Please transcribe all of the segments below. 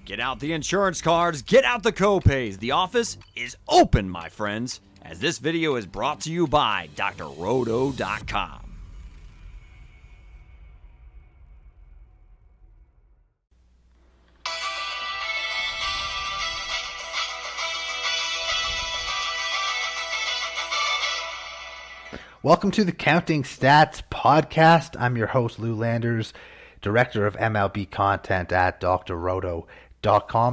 Get out the insurance cards, get out the co-pays. The office is open, my friends, as this video is brought to you by drroto.com. Welcome to the Counting Stats Podcast. I'm your host, Lou Landers, Director of MLB Content at drroto.com.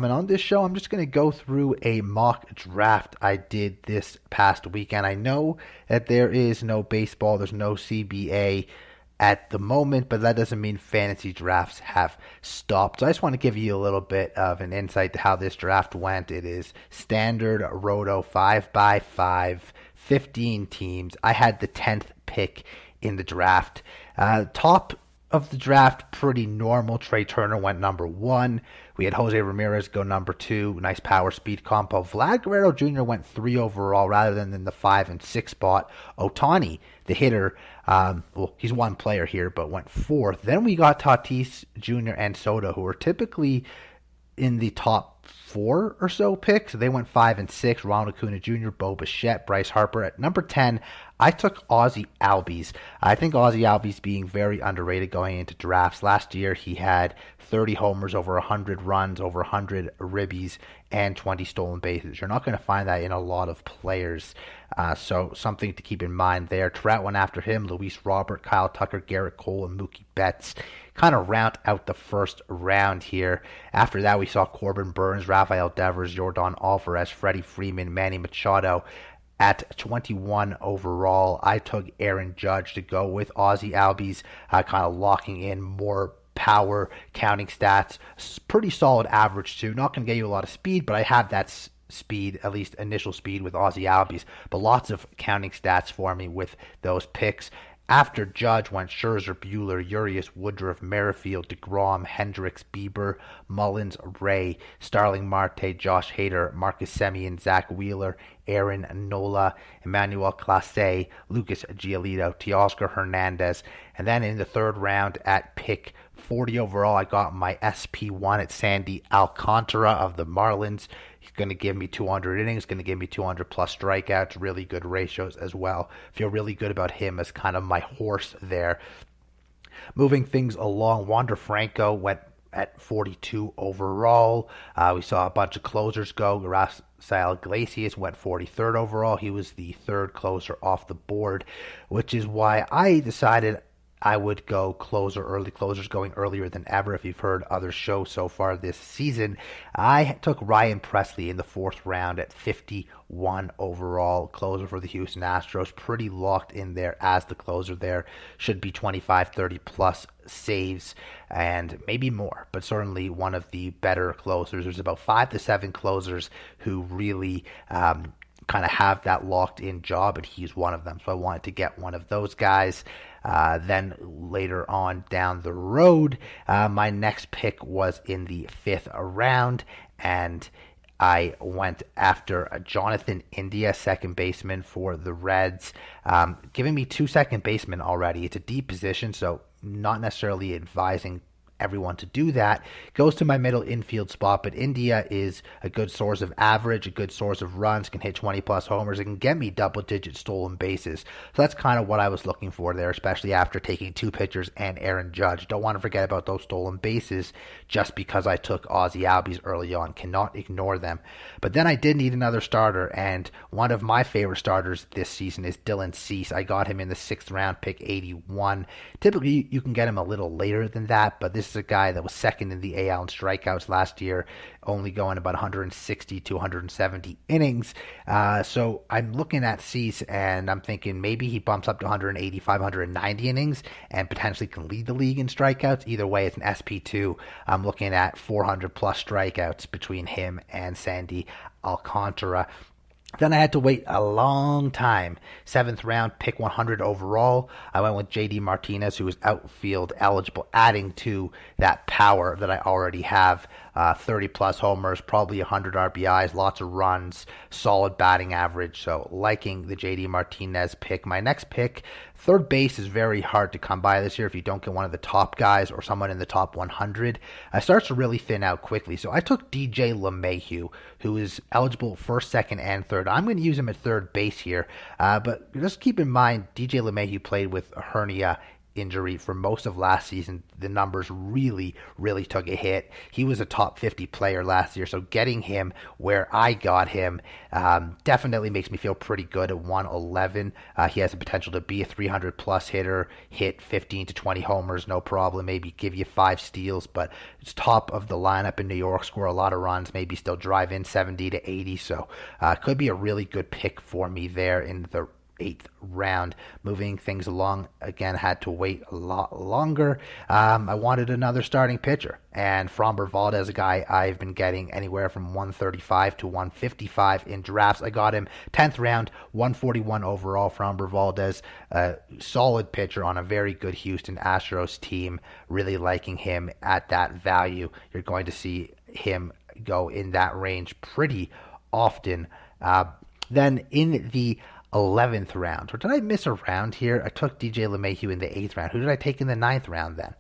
And on this show, I'm just going to go through a mock draft I did this past weekend. I know that there is no baseball, there's no CBA at the moment, but that doesn't mean fantasy drafts have stopped. So I just want to give you a little bit of an insight to how this draft went. It is standard Roto 5x5, 15 teams. I had the 10th pick in the draft. Top of the draft, pretty normal. Trey Turner went number 1. We had Jose Ramirez go number 2. Nice power speed combo. Vlad Guerrero Jr. went 3 overall rather than in the 5 and 6 spot. Ohtani, the hitter, he's one player here, but went 4th. Then we got Tatis Jr. and Soto, who are typically in the top 4 or so picks. They went 5 and 6. Ronald Acuna Jr., Bo Bichette, Bryce Harper. At number 10, I took Aussie Albies. I think Aussie Albies being very underrated going into drafts. Last year, he had 30 homers, over 100 runs, over 100 ribbies, and 20 stolen bases. You're not going to find that in a lot of players. So something to keep in mind there. Trout went after him. Luis Robert, Kyle Tucker, Garrett Cole, and Mookie Betts kind of round out the first round here. After that, we saw Corbin Burns, Rafael Devers, Jordan Alvarez, Freddie Freeman, Manny Machado. At 21 overall, I took Aaron Judge to go with Aussie Albies, kind of locking in more power, counting stats. Pretty solid average too. Not going to get you a lot of speed, but I have that speed, at least initial speed with Aussie Albies. But lots of counting stats for me with those picks. After Judge went Scherzer, Buehler, Urias, Woodruff, Merrifield, DeGrom, Hendricks, Bieber, Mullins, Ray, Starling Marte, Josh Hader, Marcus Semien, Zach Wheeler, Aaron Nola, Emmanuel Clase, Lucas Giolito, Teoscar Hernandez. And then in the third round at pick 40 overall, I got my SP1 at Sandy Alcantara of the Marlins. He's going to give me 200 innings, going to give me 200 plus strikeouts, really good ratios as well. Feel really good about him as kind of my horse there. Moving things along, Wander Franco went at 42 overall. We saw a bunch of closers go. Rafael Iglesias went 43rd overall. He was the third closer off the board, which is why I decided I would go closer, early closers going earlier than ever. If you've heard other shows so far this season, I took Ryan Presley in the 4th round at 51 overall. Closer for the Houston Astros. Pretty locked in there as the closer there. Should be 25, 30 plus saves and maybe more, but certainly one of the better closers. There's about 5 to 7 closers who really kind of have that locked in job, and he's one of them. So I wanted to get one of those guys. Then later on down the road, my next pick was in the 5th round, and I went after Jonathan India, second baseman for the Reds, giving me 2 second basemen already. It's a deep position, so not necessarily advising everyone to do that. Goes to my middle infield spot, but India is a good source of average, a good source of runs, can hit 20 plus homers, and can get me double-digit stolen bases. So that's kind of what I was looking for there, especially after taking 2 pitchers and Aaron Judge. Don't want to forget about those stolen bases just because I took Aussie Albies early on. Cannot ignore them. But then I did need another starter, and one of my favorite starters this season is Dylan Cease. I got him in the 6th round, pick 81. Typically, you can get him a little later than that, but this is a guy that was second in the AL in strikeouts last year, only going about 160 to 170 innings. So I'm looking at Cease, and I'm thinking maybe he bumps up to 185, 190 innings and potentially can lead the league in strikeouts. Either way, it's an SP2. I'm looking at 400 plus strikeouts between him and Sandy Alcantara. Then I had to wait a long time. 7th round, pick 100 overall. I went with Yadie Martinez, who was outfield eligible, adding to that power that I already have. 30-plus homers, probably 100 RBIs, lots of runs, solid batting average. So liking the Yadie Martinez pick. My next pick, Third base is very hard to come by this year if you don't get one of the top guys or someone in the top 100. It starts to really thin out quickly. So I took DJ LeMahieu, who is eligible first, second, and third. I'm going to use him at third base here. But just keep in mind, DJ LeMahieu played with a hernia injury for most of last season. The numbers really took a hit. He was a top 50 player last year, so getting him where I got him definitely makes me feel pretty good at 111. He has the potential to be a 300 plus hitter, hit 15 to 20 homers, no problem, maybe give you 5 steals, but it's top of the lineup in New York, score a lot of runs, maybe still drive in 70 to 80, so could be a really good pick for me there in the 8th round. Moving things along, again, had to wait a lot longer. I wanted another starting pitcher, and Framber Valdez, a guy I've been getting anywhere from 135 to 155 in drafts. I got him 10th round, 141 overall. Framber Valdez, a solid pitcher on a very good Houston Astros team. Really liking him at that value. You're going to see him go in that range pretty often. Then in the 11th round. Or did I miss a round here? I took DJ LeMahieu in the 8th round. Who did I take in the 9th round then?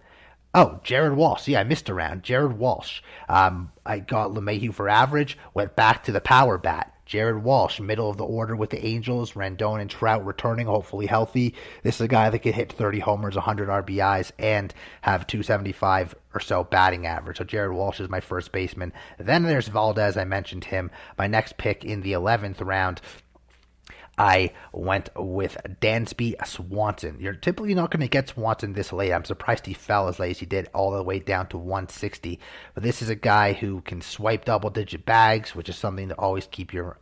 Oh, Jared Walsh. Yeah, I missed a round. Jared Walsh. I got LeMahieu for average, went back to the power bat. Jared Walsh, middle of the order with the Angels. Rendon and Trout returning, hopefully healthy. This is a guy that could hit 30 homers, 100 RBIs, and have 275 or so batting average. So Jared Walsh is my first baseman. Then there's Valdez. I mentioned him. My next pick in the 11th round, I went with Dansby Swanson. You're typically not going to get Swanson this late. I'm surprised he fell as late as he did, all the way down to 160. But this is a guy who can swipe double-digit bags, which is something to always keep your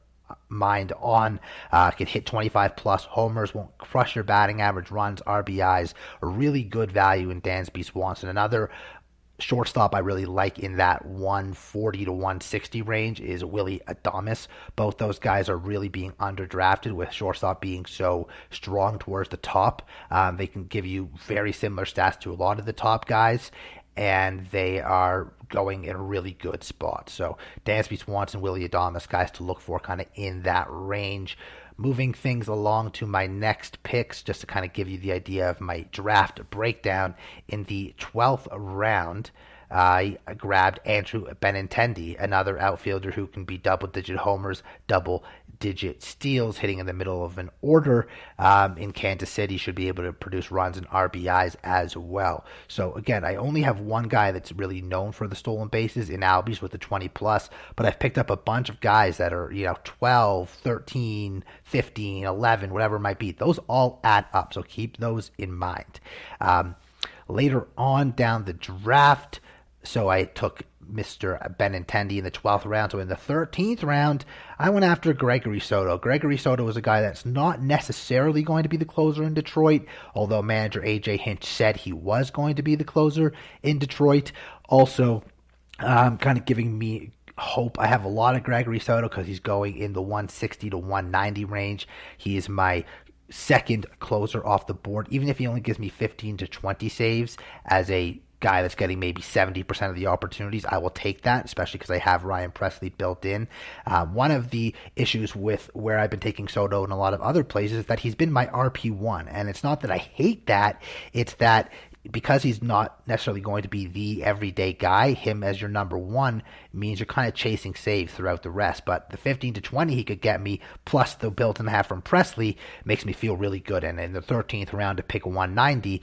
mind on. Can hit 25 plus homers, won't crush your batting average, runs, RBIs. A really good value in Dansby Swanson. Another shortstop I really like in that 140 to 160 range is Willy Adames. Both those guys are really being underdrafted, with shortstop being so strong towards the top. They can give you very similar stats to a lot of the top guys, and they are going in a really good spot. So Dansby Swanson, Willy Adames, guys to look for kind of in that range. Moving things along to my next picks, just to kind of give you the idea of my draft breakdown. In the 12th round, I grabbed Andrew Benintendi, another outfielder who can be double-digit homers, double-digit steals, hitting in the middle of an order. In Kansas City, should be able to produce runs and RBIs as well. So again, I only have one guy that's really known for the stolen bases in Albies with the 20+, but I've picked up a bunch of guys that are, 12, 13, 15, 11, whatever it might be. Those all add up, so keep those in mind. Later on down the draft, so I took Mr. Benintendi in the 12th round. So in the 13th round, I went after Gregory Soto. Gregory Soto is a guy that's not necessarily going to be the closer in Detroit, although manager A.J. Hinch said he was going to be the closer in Detroit. Also, kind of giving me hope. I have a lot of Gregory Soto because he's going in the 160 to 190 range. He is my second closer off the board, even if he only gives me 15 to 20 saves as a guy that's getting maybe 70% of the opportunities. I will take that, especially because I have Ryan Presley built in. One of the issues with where I've been taking Soto in a lot of other places is that he's been my RP1, and it's not that I hate that, it's that because he's not necessarily going to be the everyday guy, him as your number one means you're kind of chasing saves throughout the rest. But the 15 to 20 he could get me, plus the built-in half from Presley, makes me feel really good. And in the 13th round to pick 190,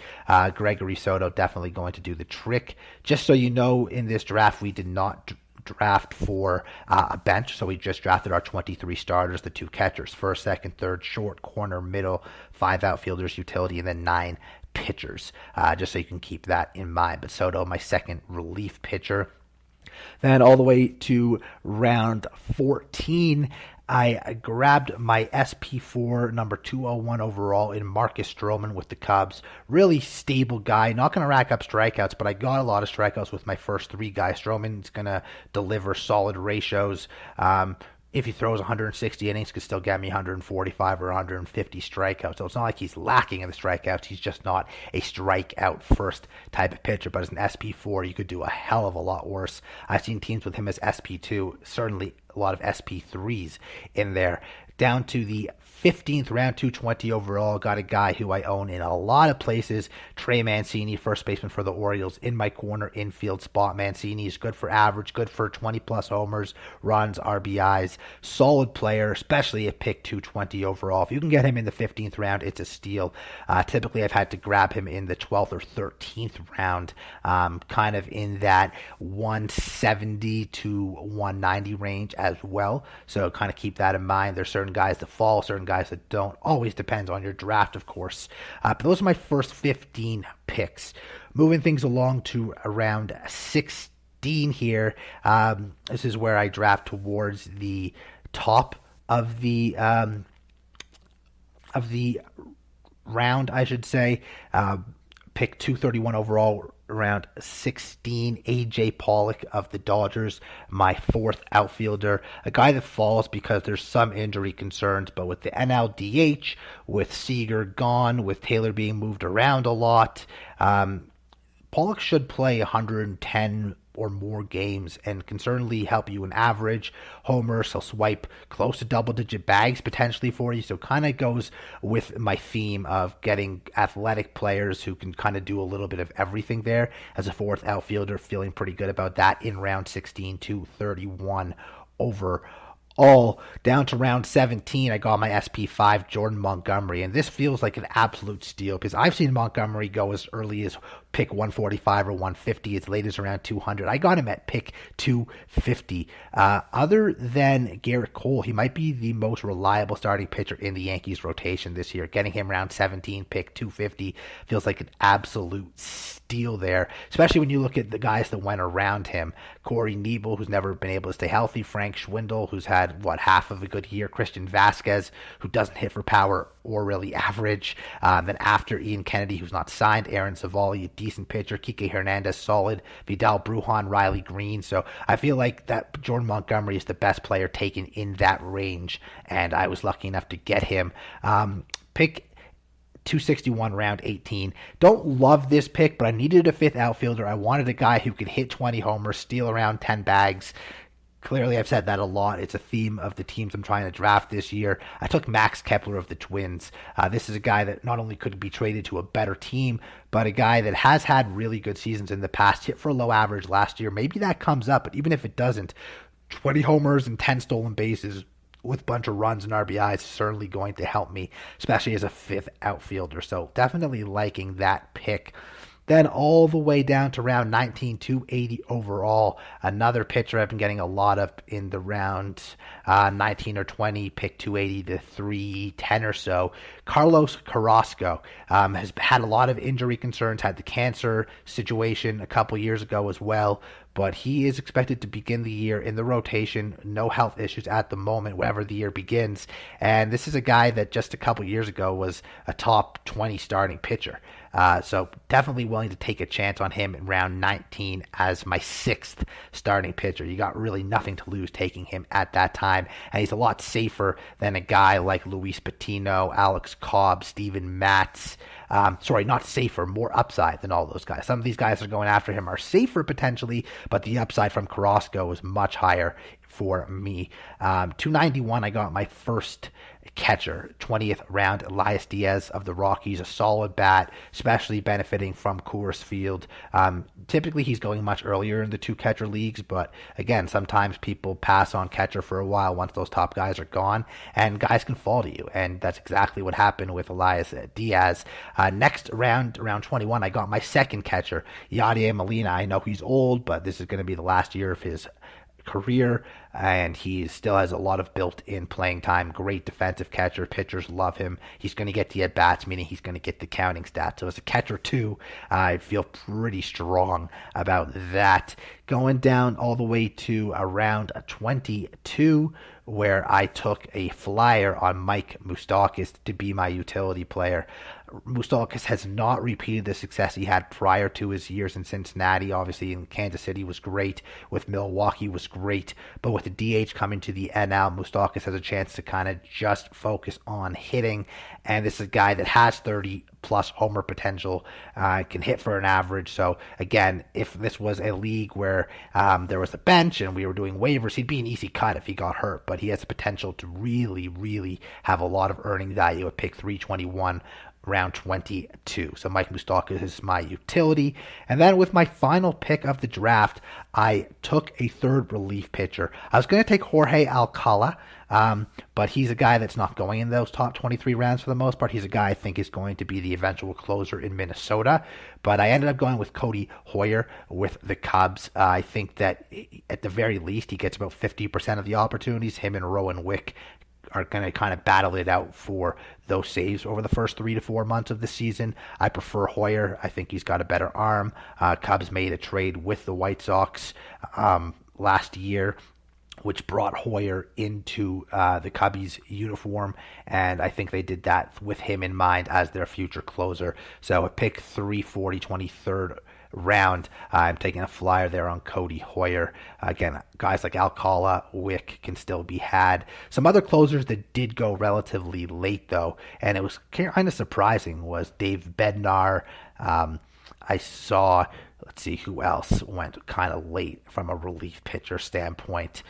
Gregory Soto definitely going to do the trick. Just so you know, in this draft, we did not draft for a bench, so we just drafted our 23 starters, the 2 catchers, first, second, third, short, corner, middle, 5 outfielders, utility, and then 9 pitchers, just so you can keep that in mind. But Soto, my second relief pitcher. Then all the way to round 14, I grabbed my SP4 number 201 overall in Marcus Stroman with the Cubs. Really stable guy, not going to rack up strikeouts, but I got a lot of strikeouts with my first 3 guys. Stroman's going to deliver solid ratios. If he throws 160 innings, could still get me 145 or 150 strikeouts. So it's not like he's lacking in the strikeouts. He's just not a strikeout first type of pitcher. But as an SP4, you could do a hell of a lot worse. I've seen teams with him as SP2, certainly a lot of SP3s in there. Down to the 15th round, 220 overall, got a guy who I own in a lot of places. Trey Mancini, first baseman for the Orioles, in my corner infield spot. Mancini is good for average, good for 20-plus homers, runs, RBIs. Solid player, especially at pick 220 overall. If you can get him in the 15th round, it's a steal. Typically, I've had to grab him in the 12th or 13th round, kind of in that 170 to 190 range as well. So kind of keep that in mind. There's certain guys that fall, certain guys that don't. Always depends on your draft, of course. But those are my first 15 picks. Moving things along to around 16 here. This is where I draft towards the top of the round, I should say. Pick 231 overall, around 16, AJ Pollock of the Dodgers, my fourth outfielder. A guy that falls because there's some injury concerns, but with the NLDH, with Seager gone, with Taylor being moved around a lot, Pollock should play 110 or more games and can certainly help you in average homers. He'll swipe close to double-digit bags potentially for you. So kind of goes with my theme of getting athletic players who can kind of do a little bit of everything there. As a fourth outfielder, feeling pretty good about that in round 16 to 31 overall. Down to round 17, I got my SP5, Jordan Montgomery, and this feels like an absolute steal because I've seen Montgomery go as early as pick 145 or 150, as late as around 200. I got him at pick 250. Other than Garrett Cole, he might be the most reliable starting pitcher in the Yankees rotation this year. Getting him round 17, pick 250, feels like an absolute steal there, especially when you look at the guys that went around him. Corey Knebel, who's never been able to stay healthy. Frank Schwindel, who's had, half of a good year. Christian Vasquez, who doesn't hit for power or really average. Then after Ian Kennedy, who's not signed. Aaron Savali, a decent pitcher. Kike Hernandez, solid. Vidal Brujan, Riley Green. So I feel like that Jordan Montgomery is the best player taken in that range, and I was lucky enough to get him. Pick 261, round 18. Don't love this pick, but I needed a fifth outfielder. I wanted a guy who could hit 20 homers, steal around 10 bags. Clearly, I've said that a lot. It's a theme of the teams I'm trying to draft this year. I took Max Kepler of the Twins. This is a guy that not only could be traded to a better team, but a guy that has had really good seasons in the past, hit for a low average last year. Maybe that comes up, but even if it doesn't, 20 homers and 10 stolen bases with a bunch of runs and RBIs is certainly going to help me, especially as a fifth outfielder. So definitely liking that pick. Then all the way down to round 19, 280 overall. Another pitcher I've been getting a lot of in the round 19 or 20, pick 280 to 310 or so. Carlos Carrasco has had a lot of injury concerns, had the cancer situation a couple years ago as well, but he is expected to begin the year in the rotation. No health issues at the moment, wherever the year begins. And this is a guy that just a couple years ago was a top 20 starting pitcher. So definitely willing to take a chance on him in round 19 as my sixth starting pitcher. You got really nothing to lose taking him at that time. And he's a lot safer than a guy like Luis Patino, Alex Cobb, Steven Matz. Not safer, more upside than all those guys. Some of these guys that are going after him are safer potentially, but the upside from Carrasco is much higher for me. 291, I got my first catcher, 20th round, Elias Diaz of the Rockies, a solid bat, especially benefiting from Coors Field. Typically he's going much earlier in the two catcher leagues, but again, sometimes people pass on catcher for a while once those top guys are gone, and guys can fall to you, and that's exactly what happened with Elias Diaz. Next round, around 21, I got my second catcher, Yadie Molina. I know he's old, but this is going to be the last year of his career, and he still has a lot of built-in playing time. Great defensive catcher. Pitchers love him. He's going to get the at-bats, meaning he's going to get the counting stats. So as a catcher too, I feel pretty strong about that. Going down all the way to around 22, where I took a flyer on Mike Moustakas to be my utility player. Moustakas has not repeated the success he had prior to his years in Cincinnati. Obviously, in Kansas City was great. With Milwaukee was great. But with the DH coming to the NL, Moustakas has a chance to kind of just focus on hitting. And this is a guy that has 30-plus homer potential, can hit for an average. So, again, if this was a league where there was a bench and we were doing waivers, he'd be an easy cut if he got hurt. But but he has the potential to really, really have a lot of earning value at pick 321. Round 22. So Mike Moustakas is my utility. And then with my final pick of the draft, I took a third relief pitcher. I was going to take Jorge Alcala, but he's a guy that's not going in those top 23 rounds for the most part. He's a guy I think is going to be the eventual closer in Minnesota. But I ended up going with Cody Hoyer with the Cubs. I think that at the very least, he gets about 50% of the opportunities. Him and Rowan Wick are going to kind of battle it out for those saves over the first 3 to 4 months of the season. I prefer Hoyer. I think he's got a better arm. Cubs made a trade with the White Sox last year, which brought Hoyer into the Cubbies uniform, and I think they did that with him in mind as their future closer. So at pick 340, 23rd round, I'm taking a flyer there on Cody Hoyer. Again, guys like Alcala, Wick can still be had. Some other closers that did go relatively late, though, and it was kind of surprising, was Dave Bednar. I saw, let's see, who else went kind of late from a relief pitcher standpoint.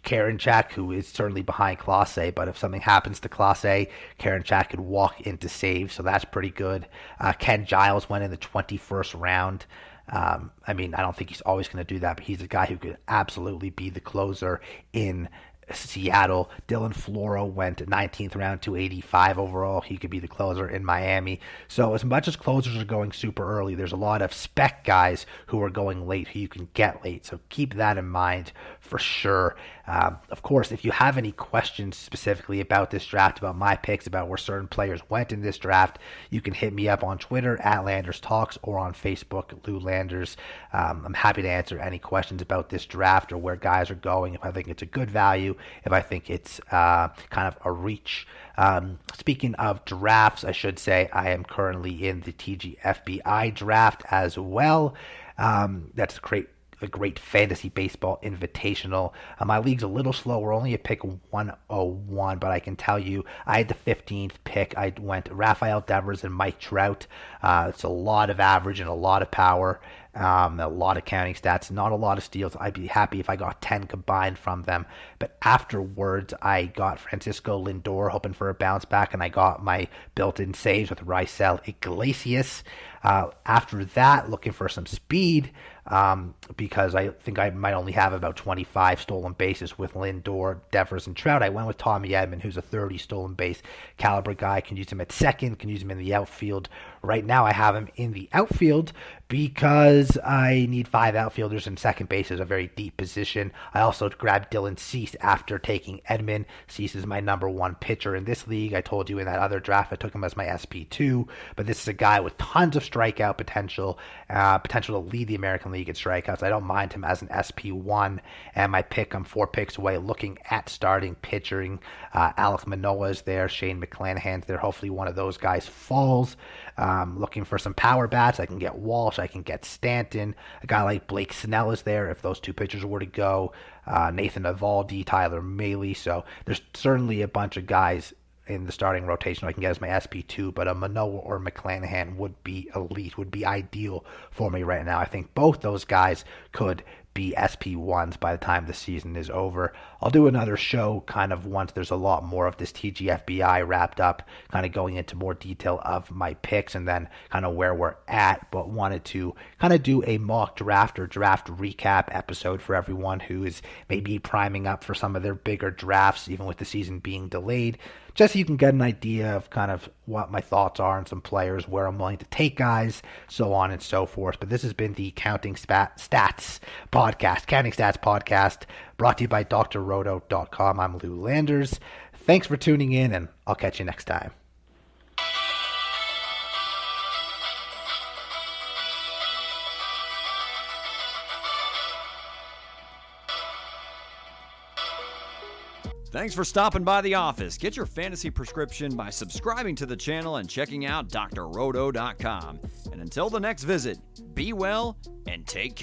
Karinchak, who is certainly behind Clase, but if something happens to Clase, Karinchak could walk into save, so that's pretty good. Ken Giles went in the 21st round. I mean, I don't think he's always going to do that, but he's a guy who could absolutely be the closer in Seattle. Dylan Floro went 19th round, 285 overall. He could be the closer in Miami. So as much as closers are going super early, there's a lot of spec guys who are going late who you can get late. So keep that in mind for sure. Of course, if you have any questions specifically about this draft, about my picks, about where certain players went in this draft, you can hit me up on Twitter at Landers Talks or on Facebook, Lou Landers. I'm happy to answer any questions about this draft or where guys are going, if I think it's a good value, if I think it's kind of a reach. Speaking of drafts, I should say I am currently in the TGFBI draft as well. That's a great fantasy baseball invitational. My league's a little slow. We're only at pick 101, but I can tell you I had the 15th pick. I went Rafael Devers and Mike Trout. It's a lot of average and a lot of power. A lot of counting stats, not a lot of steals. I'd be happy if I got 10 combined from them. But afterwards, I got Francisco Lindor, hoping for a bounce back, and I got my built-in saves with Raisel Iglesias. After that, looking for some speed, because I think I might only have about 25 stolen bases with Lindor, Devers, and Trout. I went with Tommy Edman, who's a 30 stolen base caliber guy. Can use him at second, can use him in the outfield. Right now, I have him in the outfield because I need 5 outfielders, and second base is a very deep position. I also grabbed Dylan Cease after taking Edman. Cease is my number 1 pitcher in this league. I told you in that other draft I took him as my SP2, but this is a guy with tons of strikeout potential, potential to lead the American League in strikeouts. I don't mind him as an SP1, and my pick, I'm 4 picks away looking at starting pitching. Alex Manoah is there, Shane McClanahan's there. Hopefully one of those guys falls. Looking for some power bats. I can get Walsh, I can get Stanton. A guy like Blake Snell is there if those 2 pitchers were to go. Nathan Eovaldi, Tyler Mahle. So there's certainly a bunch of guys in the starting rotation I can get as my SP2, but a Manoah or McClanahan would be elite, would be ideal for me right now. I think both those guys could be SP1s by the time the season is over. I'll do another show kind of once there's a lot more of this TGFBI wrapped up, kind of going into more detail of my picks and then kind of where we're at, but wanted to kind of do a mock draft or draft recap episode for everyone who is maybe priming up for some of their bigger drafts, even with the season being delayed, just so you can get an idea of kind of what my thoughts are on some players, where I'm willing to take guys, so on and so forth. But this has been the Counting Stats Podcast, brought to you by drroto.com. I'm Lou Landers. Thanks for tuning in, and I'll catch you next time. Thanks for stopping by the office. Get your fantasy prescription by subscribing to the channel and checking out drroto.com. And until the next visit, be well and take care.